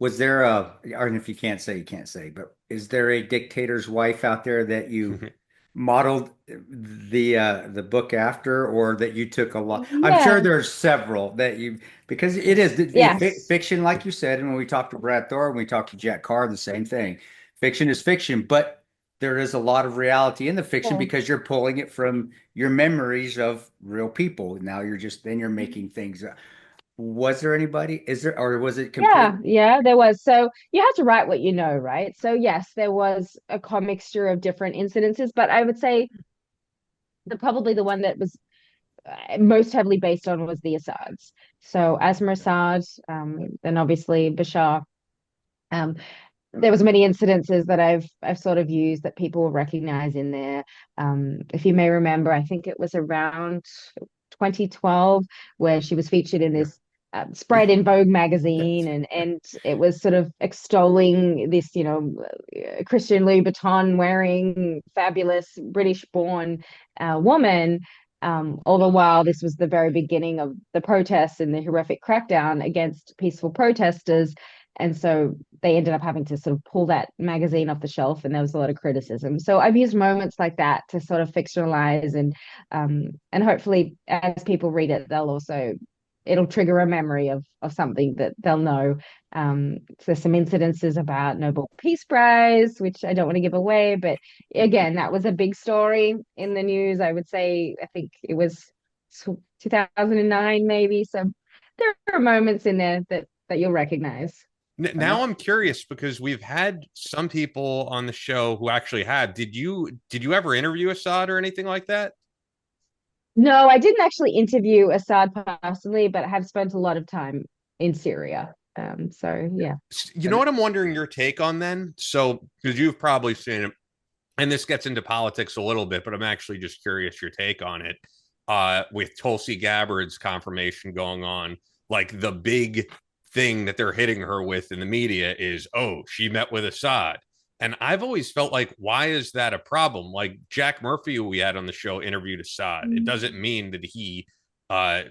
Was there or if you can't say, you can't say, but is there a dictator's wife out there that you modeled the book after, or that you took a lot? I'm sure Yeah. there's several that you, because it is the Yes. fiction, like you said, and when we talked to Brad Thor, when we talked to Jack Carr, the same thing. Fiction is fiction, but there is a lot of reality in the fiction Yeah. because you're pulling it from your memories of real people. Now you're making things up. Was there anybody? Is there, or was it Yeah, completely? yeah, there was. So you have to write what you know, right? So yes, there was a commixture of different incidences, but I would say probably the one that was most heavily based on was the Assads. So Asma Assad, and obviously Bashar. Um, there was many incidences that I've sort of used that people will recognize in there. If you may remember, I think it was around 2012 where she was featured in Yeah. this spread in Vogue magazine, and it was sort of extolling this, Christian Louboutin wearing fabulous British born woman. All the while, this was the very beginning of the protests and the horrific crackdown against peaceful protesters. And so they ended up having to sort of pull that magazine off the shelf, and there was a lot of criticism. So I've used moments like that to sort of fictionalize, and hopefully as people read it, it'll trigger a memory of something that they'll know. So there's some incidences about Nobel Peace Prize, which I don't want to give away, but again, that was a big story in the news. I would say, I think it was 2009 maybe. So there are moments in there that you'll recognize. Enough. Now I'm curious because we've had some people on the show who actually had. Did you ever interview Assad or anything like that? No, I didn't actually interview Assad personally, but I have spent a lot of time in Syria. So yeah. You know what I'm wondering your take on then? So, because you've probably seen it, and this gets into politics a little bit, but I'm actually just curious your take on it. With Tulsi Gabbard's confirmation going on, like the big thing that they're hitting her with in the media is, oh, she met with Assad. And I've always felt like, why is that a problem? Like Jack Murphy, who we had on the show, interviewed Assad. It doesn't mean uh,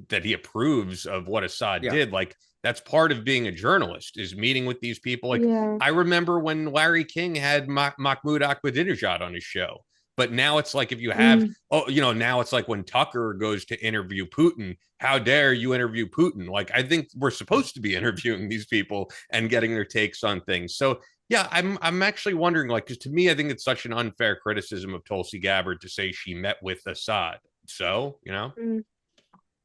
that he approves of what Assad Yeah. did. Like that's part of being a journalist is meeting with these people. Like Yeah. I remember when Larry King had Mahmoud Ahmadinejad on his show. But now it's like if you have, Mm, oh, now it's like when Tucker goes to interview Putin, how dare you interview Putin? Like, I think we're supposed to be interviewing these people and getting their takes on things. So, yeah, I'm actually wondering, like, because to me, I think it's such an unfair criticism of Tulsi Gabbard to say she met with Assad. So. mm.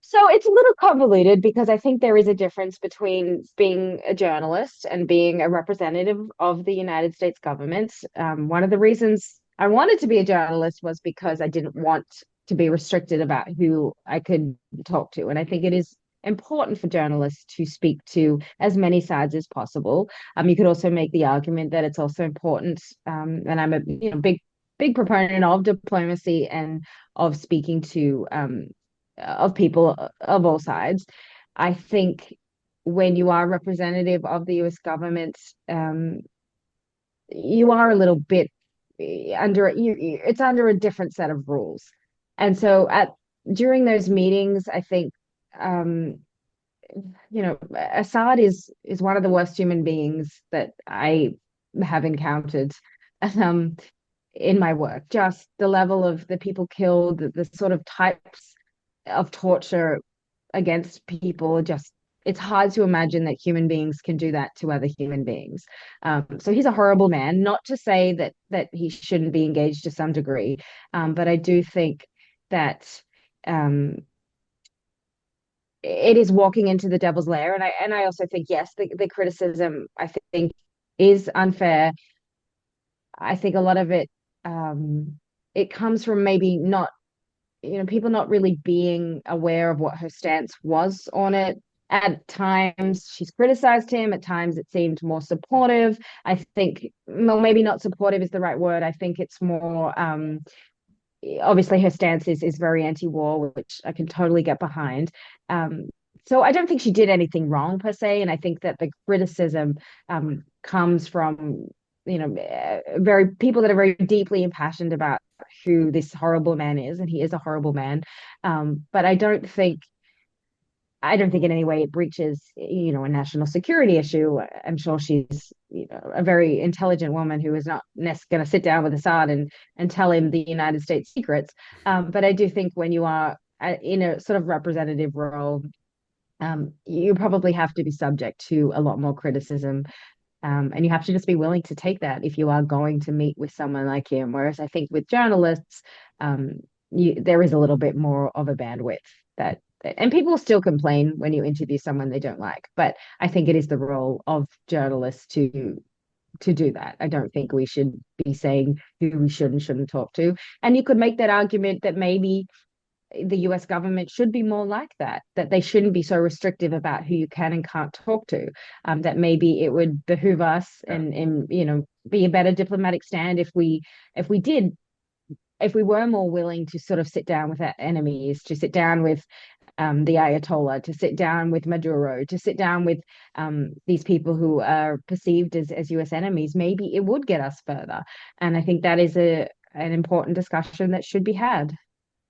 So it's a little convoluted because I think there is a difference between being a journalist and being a representative of the United States government. One of the reasons I wanted to be a journalist was because I didn't want to be restricted about who I could talk to. And I think it is important for journalists to speak to as many sides as possible. You could also make the argument that it's also important, and I'm a big proponent of diplomacy and of speaking to of people of all sides. I think when you are representative of the US government, you are a little bit it's under a different set of rules. And so at during those meetings, I think um, Assad is one of the worst human beings that I have encountered um, in my work. Just the level of the people killed, the sort of types of torture against people, just it's hard to imagine that human beings can do that to other human beings. So he's a horrible man. Not to say that he shouldn't be engaged to some degree, but I do think that um, it is walking into the devil's lair. And I also think yes, the criticism I think is unfair. I think a lot of it comes from maybe not people not really being aware of what her stance was on it. At times, she's criticized him. At times, it seemed more supportive. I think, well, maybe not supportive is the right word. I think it's more, obviously, her stance is very anti-war, which I can totally get behind. Um, so I don't think she did anything wrong per se, and I think that the criticism comes from very people that are very deeply impassioned about who this horrible man is, and he is a horrible man. But I don't think I don't think in any way it breaches, a national security issue. I'm sure she's, a very intelligent woman who is not going to sit down with Assad and tell him the United States secrets. But I do think when you are in a sort of representative role, you probably have to be subject to a lot more criticism. And you have to just be willing to take that if you are going to meet with someone like him. Whereas I think with journalists, there is a little bit more of a bandwidth that, and people still complain when you interview someone they don't like. But I think it is the role of journalists to do that. I don't think we should be saying who we should and shouldn't talk to. And you could make that argument that maybe the US government should be more like that they shouldn't be so restrictive about who you can and can't talk to, that maybe it would behoove us and be a better diplomatic stand if we were more willing to sort of sit down with our enemies, to sit down with the Ayatollah, to sit down with Maduro, to sit down with these people who are perceived as US enemies. Maybe it would get us further. And I think that is an important discussion that should be had.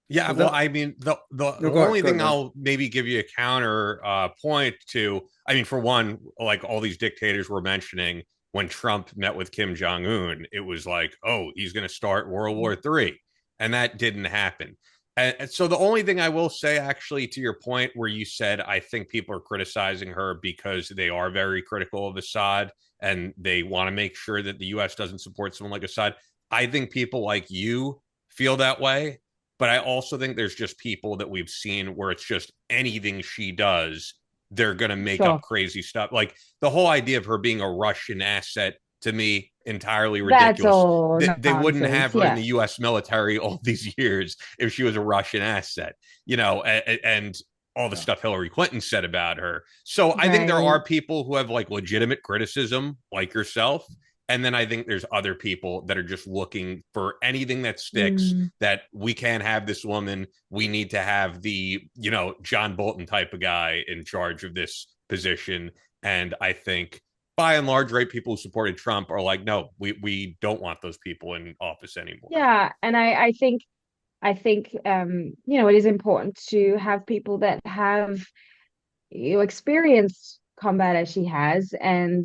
Yeah, well, I mean, the only thing I'll maybe give you a counter point to, I mean, for one, like all these dictators were mentioning, when Trump met with Kim Jong-un, it was like, oh, he's going to start World War III. And that didn't happen. And so the only thing I will say, actually, to your point where you said, I think people are criticizing her because they are very critical of Assad and they want to make sure that the U.S. doesn't support someone like Assad. I think people like you feel that way. But I also think there's just people that we've seen where it's just anything she does, they're going to make up crazy stuff. Like the whole idea of her being a Russian asset, to me, entirely ridiculous. They wouldn't have her in the U.S. military all these years if she was a Russian asset, and all the stuff Hillary Clinton said about her. So I think there are people who have like legitimate criticism like yourself. And then I think there's other people that are just looking for anything that sticks, that we can't have this woman. We need to have the, John Bolton type of guy in charge of this position. And I think by and large, right, people who supported Trump are like, no, we don't want those people in office anymore. Yeah. And I think, it is important to have people that have experienced combat as she has and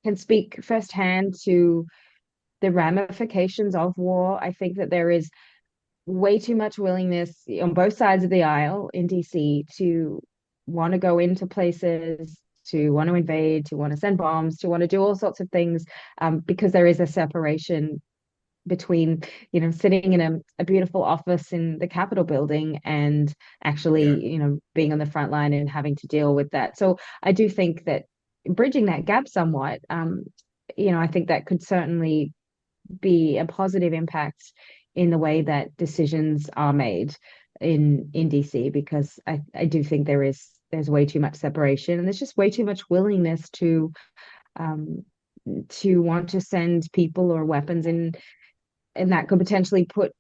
can speak firsthand to the ramifications of war. I think that there is way too much willingness on both sides of the aisle in DC to want to go into places, to want to invade, to want to send bombs, to want to do all sorts of things, because there is a separation between sitting in a beautiful office in the Capitol building and actually being on the front line and having to deal with that. So I do think that bridging that gap somewhat, I think that could certainly be a positive impact in the way that decisions are made in DC, because I do think there's way too much separation and there's just way too much willingness to want to send people or weapons in, and that could potentially put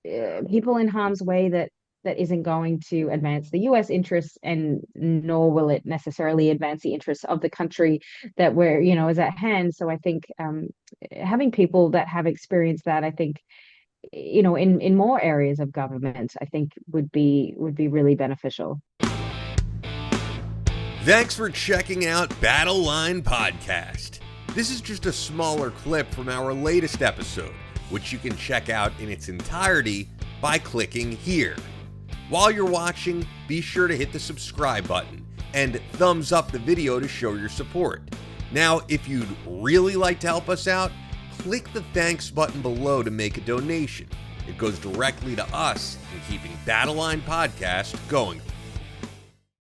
people in harm's way that isn't going to advance the US interests, and nor will it necessarily advance the interests of the country that is at hand. So I think having people that have experienced that, I think, in more areas of government, I think would be really beneficial. Thanks for checking out Battle Line Podcast. This is just a smaller clip from our latest episode, which you can check out in its entirety by clicking here. While you're watching, be sure to hit the subscribe button and thumbs up the video to show your support. Now, if you'd really like to help us out, click the thanks button below to make a donation. It goes directly to us in keeping Battle Line Podcast going